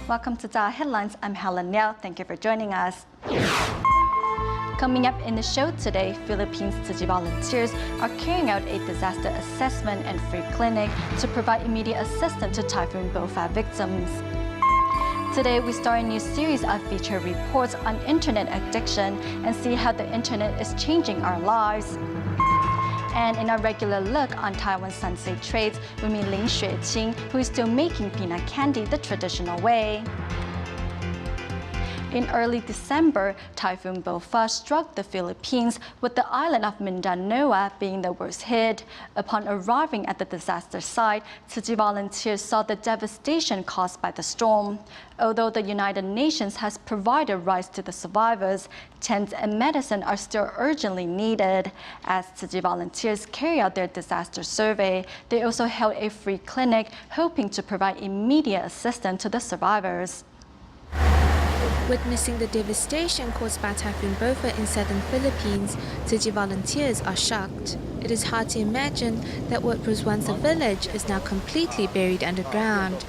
Welcome to Tzu Headlines. I'm Helen Liao. Thank you for joining us. Coming up in the show today, Philippines Tzu Chi volunteers are carrying out a disaster assessment and free clinic to provide immediate assistance to Typhoon Bopha victims. Today, we start a new series of feature reports on internet addiction and see how the internet is changing our lives. And in our regular look on Taiwan's sunset trades, we meet Lin Xueqing, who is still making peanut candy the traditional way. In early December, Typhoon Bopha struck the Philippines, with the island of Mindanao being the worst hit. Upon arriving at the disaster site, Tzu Chi volunteers saw the devastation caused by the storm. Although the United Nations has provided rights to the survivors, tents and medicine are still urgently needed. As Tzu Chi volunteers carry out their disaster survey, they also held a free clinic, hoping to provide immediate assistance to the survivors. Witnessing the devastation caused by Typhoon Bopha in southern Philippines, Tzu Chi volunteers are shocked. It is hard to imagine that what was once a village is now completely buried underground.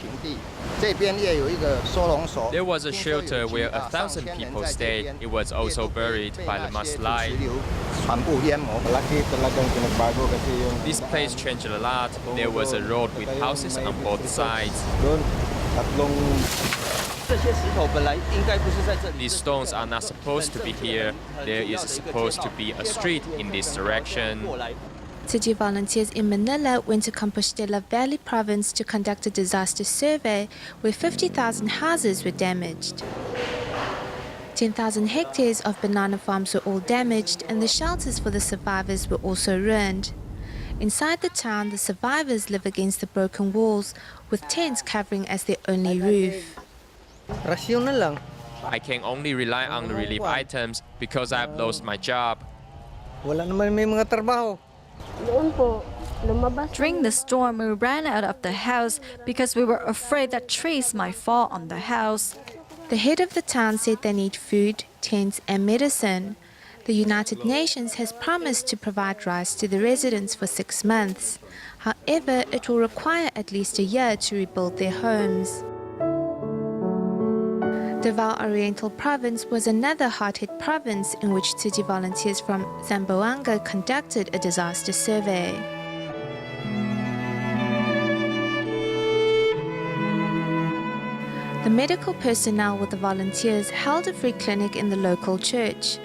There was a shelter where 1,000 people stayed. It was also buried by the mudslide. This place changed a lot. There was a road with houses on both sides. These stones are not supposed to be here. There is supposed to be a street in this direction. Tzu Chi volunteers in Manila went to Compostela Valley province to conduct a disaster survey where 50,000 houses were damaged. 10,000 hectares of banana farms were all damaged, and the shelters for the survivors were also ruined. Inside the town, the survivors live against the broken walls, with tents covering as their only roof. I can only rely on the relief items because I've lost my job. During the storm, we ran out of the house because we were afraid that trees might fall on the house. The head of the town said they need food, tents, and medicine. The United Nations has promised to provide rice to the residents for 6 months. However, it will require at least a year to rebuild their homes. Davao Oriental Province was another hard-hit province in which Tzu Chi volunteers from Zamboanga conducted a disaster survey. The medical personnel with the volunteers held a free clinic in the local church.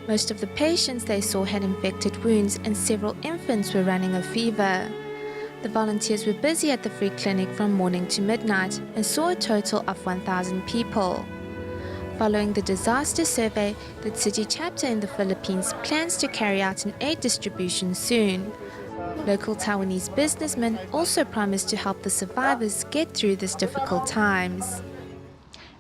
Most of the patients they saw had infected wounds, and several infants were running a fever. The volunteers were busy at the free clinic from morning to midnight and saw a total of 1,000 people. Following the disaster survey, the Tzu Chi chapter in the Philippines plans to carry out an aid distribution soon. Local Taiwanese businessmen also promised to help the survivors get through these difficult times.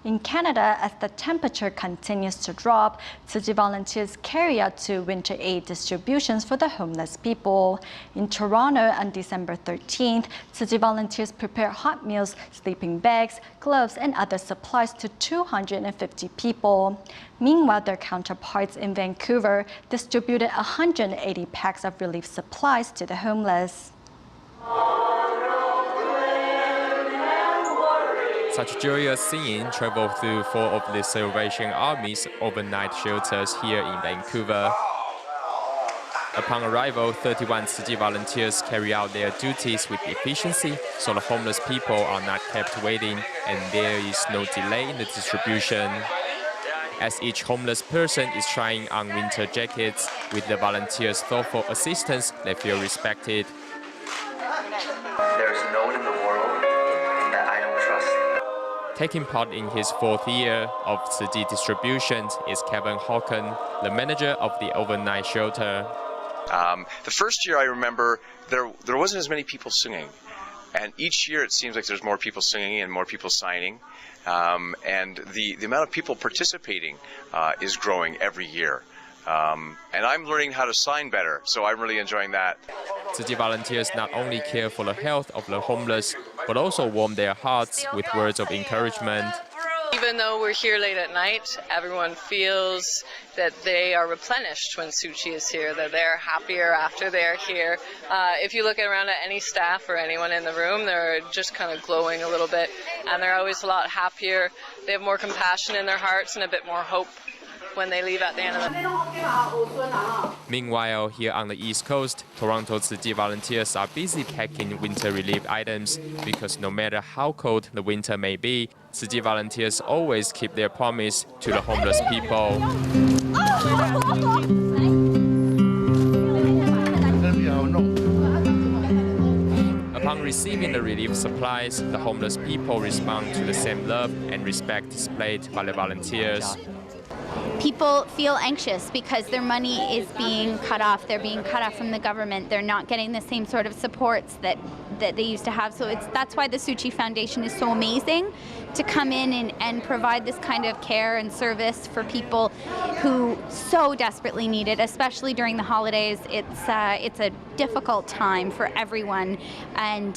In Canada, as the temperature continues to drop, Tzu Chi volunteers carry out 2 winter aid distributions for the homeless people. In Toronto on December 13th, Tzu Chi volunteers prepared hot meals, sleeping bags, gloves, and other supplies to 250 people. Meanwhile, their counterparts in Vancouver distributed 180 packs of relief supplies to the homeless. Such joyous singing traveled through 4 of the Salvation Army's overnight shelters here in Vancouver. Upon arrival, 31 Tzu Chi volunteers carry out their duties with efficiency, so the homeless people are not kept waiting and there is no delay in the distribution. As each homeless person is trying on winter jackets, with the volunteers' thoughtful assistance, they feel respected. There's no one in the world that I don't trust. Taking part in his 4th year of Tzu Chi Distributions is Kevin Hawken, the manager of the overnight shelter. The first year I remember there wasn't as many people singing, and each year it seems like there's more people singing and more people signing, and the amount of people participating is growing every year. And I'm learning how to sign better, so I'm really enjoying that. Tzu Chi volunteers not only care for the health of the homeless, but also warm their hearts with words of encouragement. Even though we're here late at night, everyone feels that they are replenished when Tzu Chi is here, that they're happier after they're here. If you look around at any staff or anyone in the room, they're just kind of glowing a little bit, and they're always a lot happier. They have more compassion in their hearts and a bit more hope when they leave at the end of the day. Meanwhile, here on the East Coast, Toronto Tzu Chi volunteers are busy packing winter relief items because no matter how cold the winter may be, Tzu Chi volunteers always keep their promise to the homeless people. Upon receiving the relief supplies, the homeless people respond to the same love and respect displayed by the volunteers. People feel anxious because their money is being cut off. They're being cut off from the government. They're not getting the same sort of supports that they used to have. So that's why the Tzu Chi Foundation is so amazing, to come in and provide this kind of care and service for people who so desperately need it, especially during the holidays. It's a difficult time for everyone, and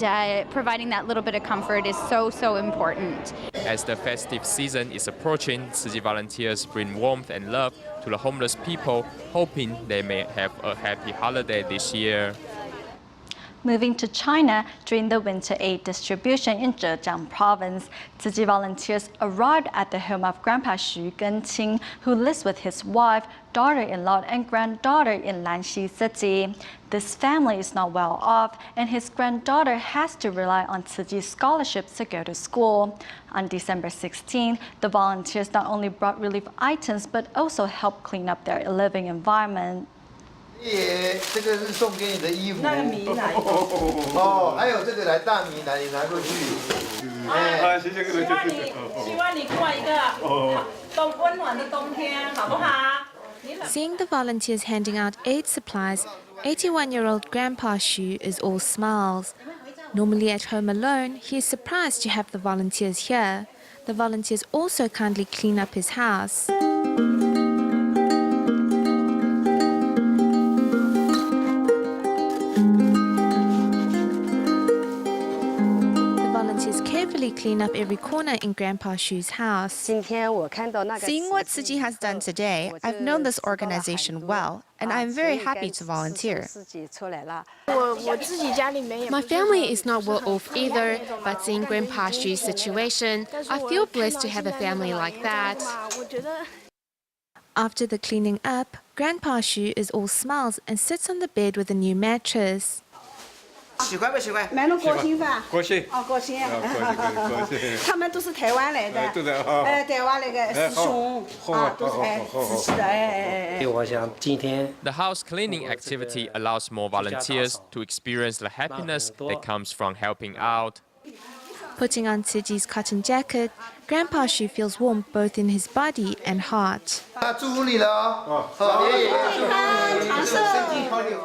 providing that little bit of comfort is so important. As the festive season is approaching, Tzu Chi volunteers bring warmth and love to the homeless people, hoping they may have a happy holiday this year. Moving to China, during the winter aid distribution in Zhejiang province, Tzu Chi volunteers arrived at the home of Grandpa Xu Genqing, who lives with his wife, daughter-in-law, and granddaughter in Lanxi City. This family is not well off, and his granddaughter has to rely on Tzu Chi scholarships to go to school. On December 16, the volunteers not only brought relief items, but also helped clean up their living environment. 这个是送给你的衣服。那个米哪一个？哦，还有这个来大米来，你拿过去。谢谢各位，希望你过一个温暖的冬天，好不好？ Seeing the volunteers handing out aid supplies, 81-year-old Grandpa Xu is all smiles. Normally at home alone, he is surprised to have the volunteers here. The volunteers also kindly clean up his house. Carefully clean up every corner in Grandpa Xu's house. Seeing what Tzu Chi has done today, I've known this organization well, and I'm very happy to volunteer. My family is not well off either, but seeing Grandpa Xu's situation, I feel blessed to have a family like that. After the cleaning up, Grandpa Xu is all smiles and sits on the bed with a new mattress. 喜欢不喜欢？买了国庆饭。国庆。哦，国庆。他们都是台湾来的。对的。台湾那个师兄都是慈济的我想今天。The house cleaning activity allows more volunteers to experience the happiness that comes from helping out. Putting on Tzu Chi's cotton jacket, Grandpa Xu feels warm both in his body and heart. 祝福你了哦！健康长寿，身体康健。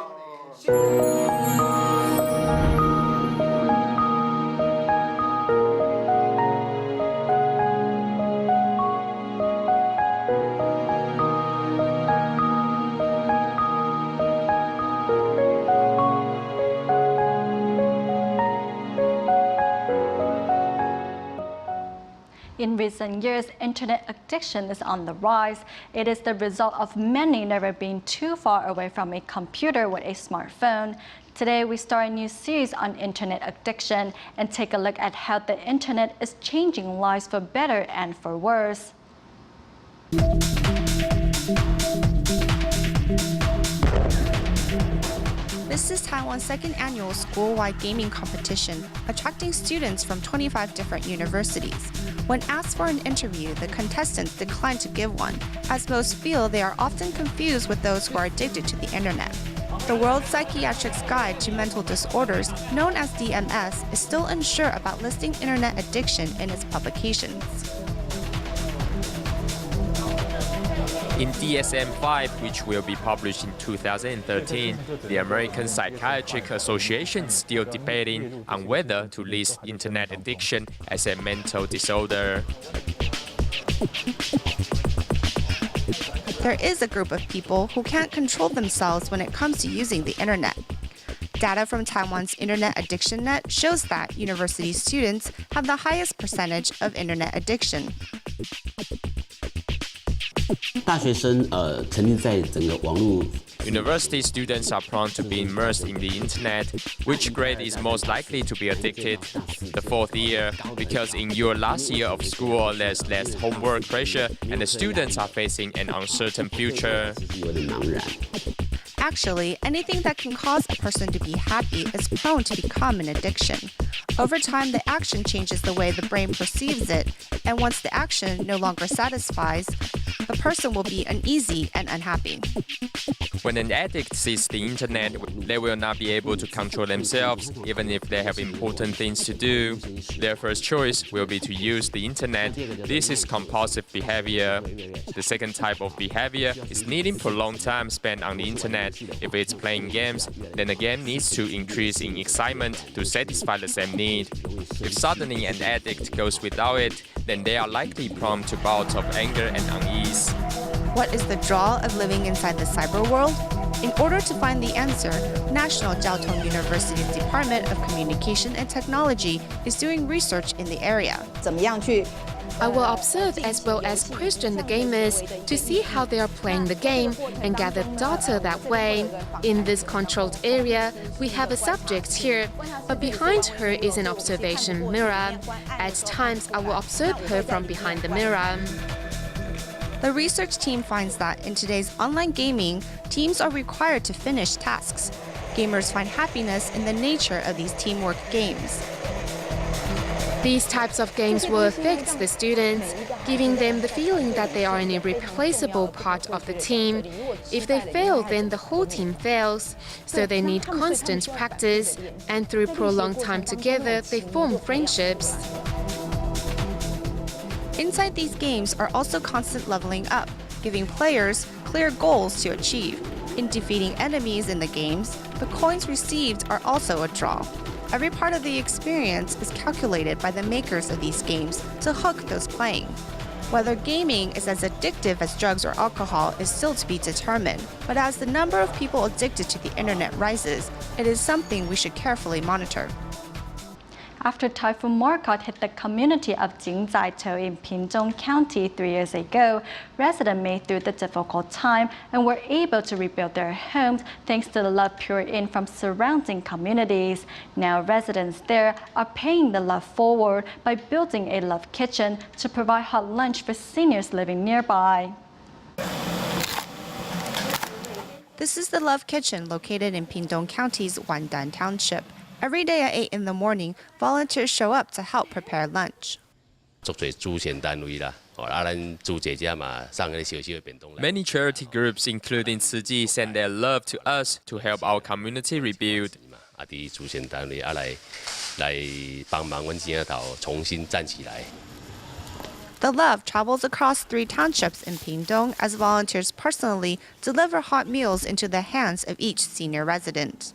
In recent years, internet addiction is on the rise. It is the result of many never being too far away from a computer with a smartphone. Today, we start a new series on internet addiction and take a look at how the internet is changing lives for better and for worse. This is Taiwan's second annual school-wide gaming competition, attracting students from 25 different universities. When asked for an interview, the contestants declined to give one, as most feel they are often confused with those who are addicted to the internet. The World Psychiatric's Guide to Mental Disorders, known as DMS, is still unsure about listing internet addiction in its publications. In DSM-5, which will be published in 2013, the American Psychiatric Association is still debating on whether to list internet addiction as a mental disorder. There is a group of people who can't control themselves when it comes to using the internet. Data from Taiwan's Internet Addiction Net shows that university students have the highest percentage of internet addiction. 大学生沉浸在整个网络。 University students are prone to be immersed in the internet. Which grade is most likely to be addicted? The fourth year, because in your last year of school, there's less homework pressure and the students are facing an uncertain future. Actually, anything that can cause a person to be happy is prone to become an addiction. Over time, the action changes the way the brain perceives it, and once the action no longer satisfies, the person will be uneasy and unhappy. When an addict sees the internet, they will not be able to control themselves, even if they have important things to do. Their first choice will be to use the internet. This is compulsive behavior. The second type of behavior is needing prolonged time spent on the internet. If it's playing games, then the game needs to increase in excitement to satisfy the same need. If suddenly an addict goes without it, then they are likely prone to bouts of anger and unease. What is the draw of living inside the cyber world? In order to find the answer, National Jiao Tong University's Department of Communication and Technology is doing research in the area. I will observe as well as question the gamers to see how they are playing the game and gather data that way. In this controlled area, we have a subject here, but behind her is an observation mirror. At times, I will observe her from behind the mirror. The research team finds that in today's online gaming, teams are required to finish tasks. Gamers find happiness in the nature of these teamwork games. These types of games will affect the students, giving them the feeling that they are an irreplaceable part of the team. If they fail, then the whole team fails. So they need constant practice, and through prolonged time together, they form friendships. Inside these games are also constant leveling up, giving players clear goals to achieve. In defeating enemies in the games, the coins received are also a draw. Every part of the experience is calculated by the makers of these games to hook those playing. Whether gaming is as addictive as drugs or alcohol is still to be determined, but as the number of people addicted to the internet rises, it is something we should carefully monitor. After Typhoon Marcotte hit the community of Jingzaitou in Pingtung County 3 years ago, residents made through the difficult time and were able to rebuild their homes thanks to the love poured in from surrounding communities. Now residents there are paying the love forward by building a love kitchen to provide hot lunch for seniors living nearby. This is the Love Kitchen located in Pingtung County's Wandan Township. Every day at 8 in the morning, volunteers show up to help prepare lunch. Many charity groups, including Tzu Chi, send their love to us to help our community rebuild. The love travels across 3 townships in Pingtung as volunteers personally deliver hot meals into the hands of each senior resident.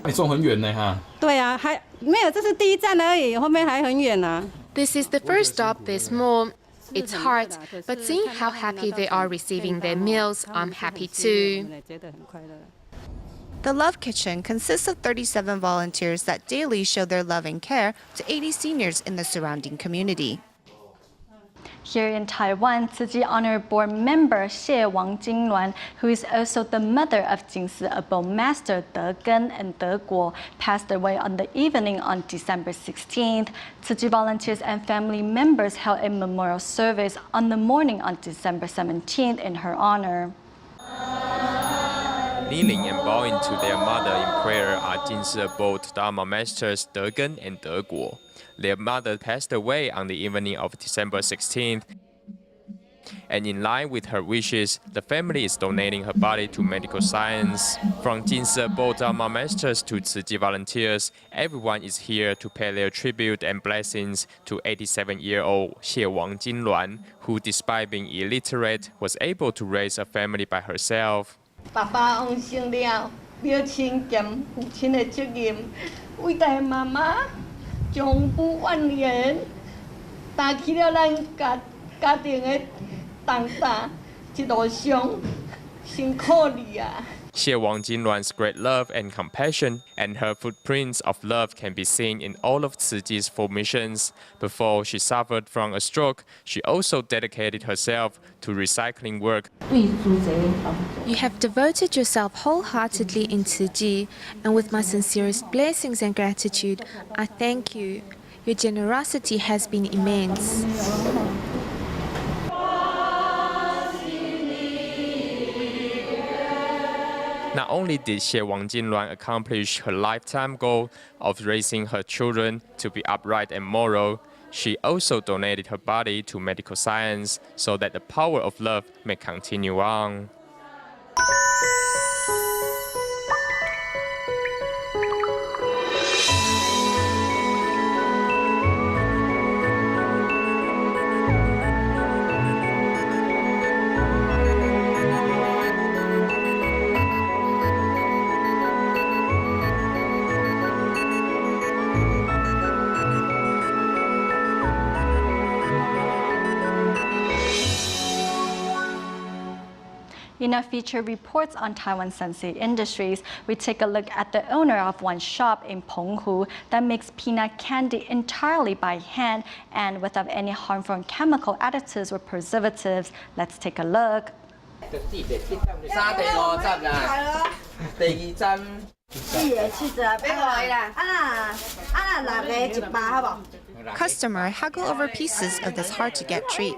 你送很远呢哈。对啊，还没有，这是第一站而已，后面还很远呢。This is the first stop, there's more. It's hard, but seeing how happy they are receiving their meals, I'm happy too. The Love Kitchen consists of 37 volunteers that daily show their love and care to 80 seniors in the surrounding community. Here in Taiwan, Tzu Chi Honor Board member Xie Wang Jingluan, who is also the mother of Jingsi Abo Master De Gen and De Guo, passed away on the evening on December 16th. Tzu Chi volunteers and family members held a memorial service on the morning on December 17th in her honor. Kneeling and bowing to their mother in prayer are Jingsi Abo Dharma Masters De Gen and De Guo. Their mother passed away on the evening of December 16th. And in line with her wishes, the family is donating her body to medical science. From Jingsi Abo Dharma Masters to Tzu Chi volunteers, everyone is here to pay their tribute and blessings to 87-year-old Xie Wang Jingluan, who despite being illiterate, was able to raise a family by herself. 爸爸往生了，表亲兼父亲的责任，伟大的妈妈。 永不忘年，担起了咱家庭的重担，一路上辛苦你啊！ Xie Wangjinluan's great love and compassion and her footprints of love can be seen in all of Tzu Chi's 4 missions. Before she suffered from a stroke, she also dedicated herself to recycling work. You have devoted yourself wholeheartedly in Tzu Chi, and with my sincerest blessings and gratitude, I thank you. Your generosity has been immense. Not only did Xie Wangjinluan accomplish her lifetime goal of raising her children to be upright and moral, she also donated her body to medical science so that the power of love may continue on. In our feature reports on Taiwan Sensei Industries, we take a look at the owner of one shop in Penghu that makes peanut candy entirely by hand and without any harmful chemical additives or preservatives. Let's take a look. Customers haggle over pieces of this hard-to-get treat.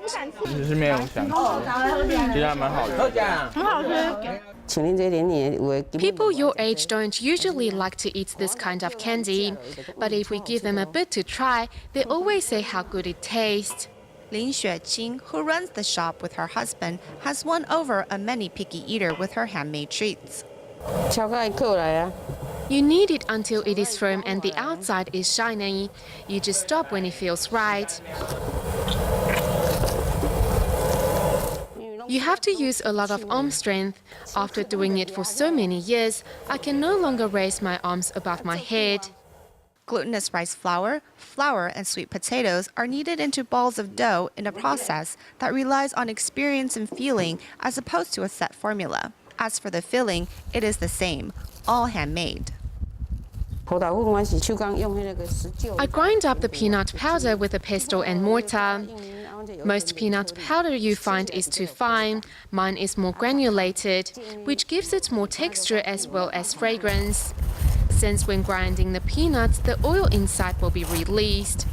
People your age don't usually like to eat this kind of candy, but if we give them a bit to try, they always say how good it tastes. Lin Xueqing, who runs the shop with her husband, has won over a many picky eater with her handmade treats. You knead it until it is firm and the outside is shiny. You just stop when it feels right. You have to use a lot of arm strength. After doing it for so many years, I can no longer raise my arms above my head. Glutinous rice flour, and sweet potatoes are kneaded into balls of dough in a process that relies on experience and feeling as opposed to a set formula. As for the filling, it is the same, all handmade. I grind up the peanut powder with a pestle and mortar. Most peanut powder you find is too fine. Mine is more granulated, which gives it more texture as well as fragrance. Since when grinding the peanuts, the oil inside will be released.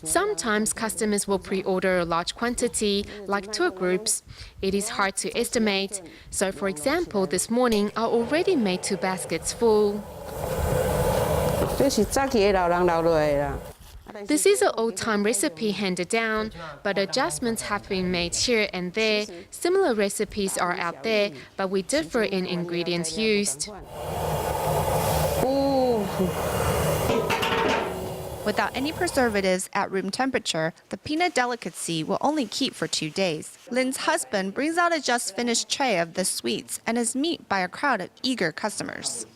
Sometimes customers will pre-order a large quantity, like tour groups. It is hard to estimate. So, for example, this morning I already made 2 baskets full. This is an old-time recipe handed down, but adjustments have been made here and there. Similar recipes are out there, but we differ in ingredients used. Without any preservatives at room temperature, the peanut delicacy will only keep for 2 days. Lin's husband brings out a just-finished tray of the sweets and is met by a crowd of eager customers.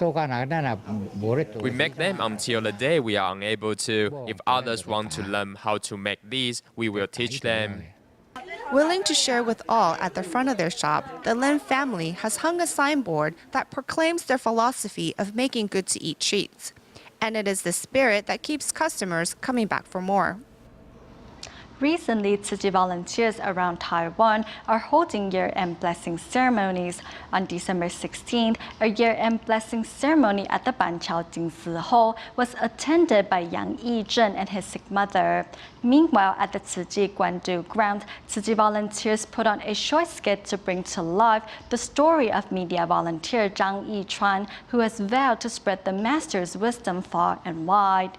We make them until the day we are unable to. If others want to learn how to make these, we will teach them. Willing to share with all at the front of their shop, the Lin family has hung a signboard that proclaims their philosophy of making good-to-eat treats. And it is the spirit that keeps customers coming back for more. Recently, Tzu Chi volunteers around Taiwan are holding year-end blessing ceremonies. On December 16th, a year-end blessing ceremony at the Banqiao Jingsi Hall was attended by Yang Yizhen and his sick mother. Meanwhile, at the Tzu Chi Guandu ground, Tzu Chi volunteers put on a short skit to bring to life the story of media volunteer Zhang Yichuan, who has vowed to spread the master's wisdom far and wide.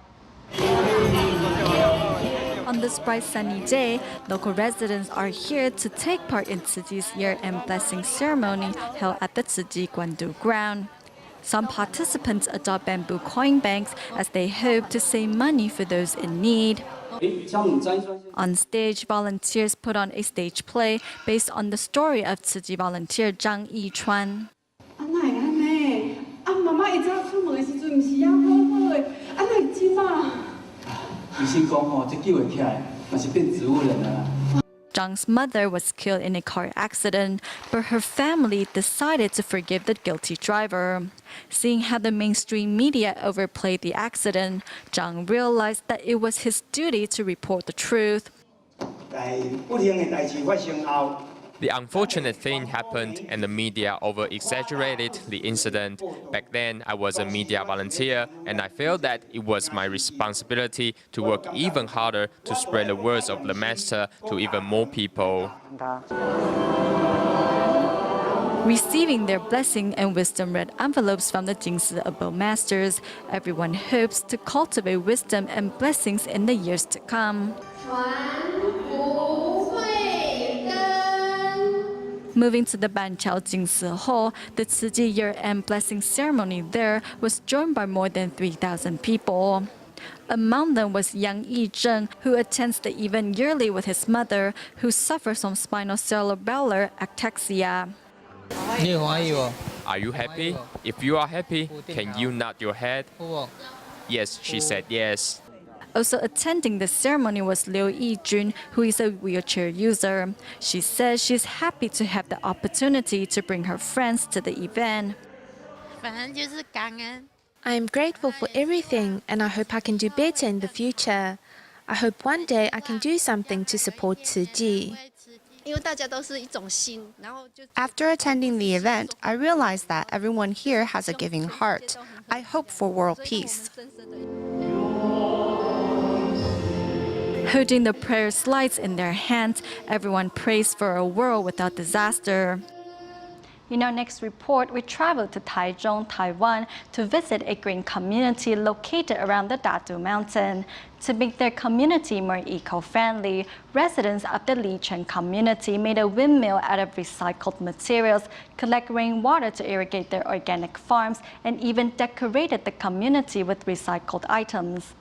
On this bright sunny day, local residents are here to take part in Tzu Chi's year-end blessing ceremony held at the Tzu Chi Guandu ground. Some participants adopt bamboo coin banks as they hope to save money for those in need. On stage, volunteers put on a stage play based on the story of Tzu Chi volunteer Zhang Yichuan. Zhang's mother was killed in a car accident, but her family decided to forgive the guilty driver. Seeing how the mainstream media overplayed the accident, Zhang realized that it was his duty to report the truth. The unfortunate thing happened and the media over-exaggerated the incident. Back then, I was a media volunteer and I felt that it was my responsibility to work even harder to spread the words of the Master to even more people. Receiving their blessing and wisdom red envelopes from the Jingsi Abode Masters, everyone hopes to cultivate wisdom and blessings in the years to come. Moving to the Banqiao Jingsi Hall, the Tzu Chi year-end blessing ceremony there was joined by more than 3,000 people. Among them was young Yi Zheng, who attends the event yearly with his mother, who suffers from spinocerebellar ataxia. Are you happy? If you are happy, can you nod your head? Yes, she said yes. Also attending the ceremony was Liu Yijun, who is a wheelchair user. She says she's happy to have the opportunity to bring her friends to the event. I am grateful for everything and I hope I can do better in the future. I hope one day I can do something to support Tzu Chi. After attending the event, I realized that everyone here has a giving heart. I hope for world peace. Holding the prayer slides in their hands, everyone prays for a world without disaster. In our next report, we traveled to Taichung, Taiwan to visit a green community located around the Datu Mountain. To make their community more eco-friendly, residents of the Lichuan community made a windmill out of recycled materials, collect rainwater to irrigate their organic farms, and even decorated the community with recycled items.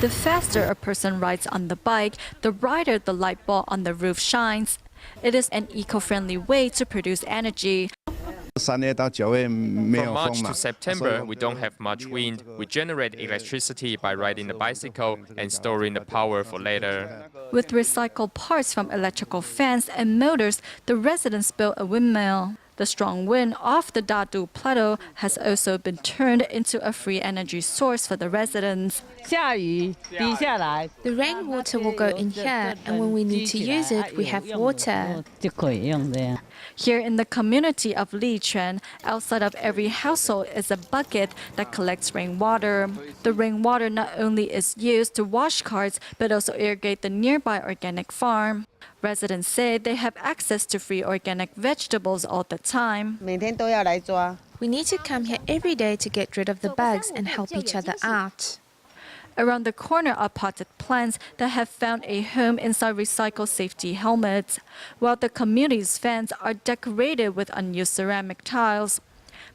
The faster a person rides on the bike, the brighter the light bulb on the roof shines. It is an eco-friendly way to produce energy. From March to September, we don't have much wind. We generate electricity by riding the bicycle and storing the power for later. With recycled parts from electrical fans and motors, the residents built a windmill. The strong wind off the Dadu Plateau has also been turned into a free energy source for the residents. The rainwater will go in here, and when we need to use it, we have water. Here in the community of Lichuan, outside of every household is a bucket that collects rainwater. The rainwater not only is used to wash cars, but also irrigate the nearby organic farm. Residents say they have access to free organic vegetables all the time. We need to come here every day to get rid of the bugs and help each other out. Around the corner are potted plants that have found a home inside recycled safety helmets, while the community's fans are decorated with unused ceramic tiles.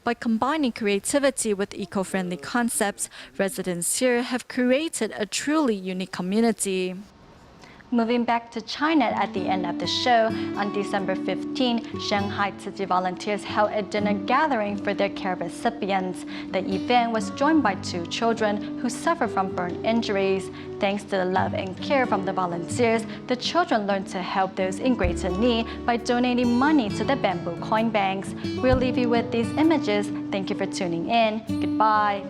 By combining creativity with eco-friendly concepts, residents here have created a truly unique community. Moving back to China at the end of the show, on December 15, Shanghai Tzu Chi volunteers held a dinner gathering for their care recipients. The event was joined by 2 children who suffer from burn injuries. Thanks to the love and care from the volunteers, the children learned to help those in greater need by donating money to the bamboo coin banks. We'll leave you with these images. Thank you for tuning in. Goodbye.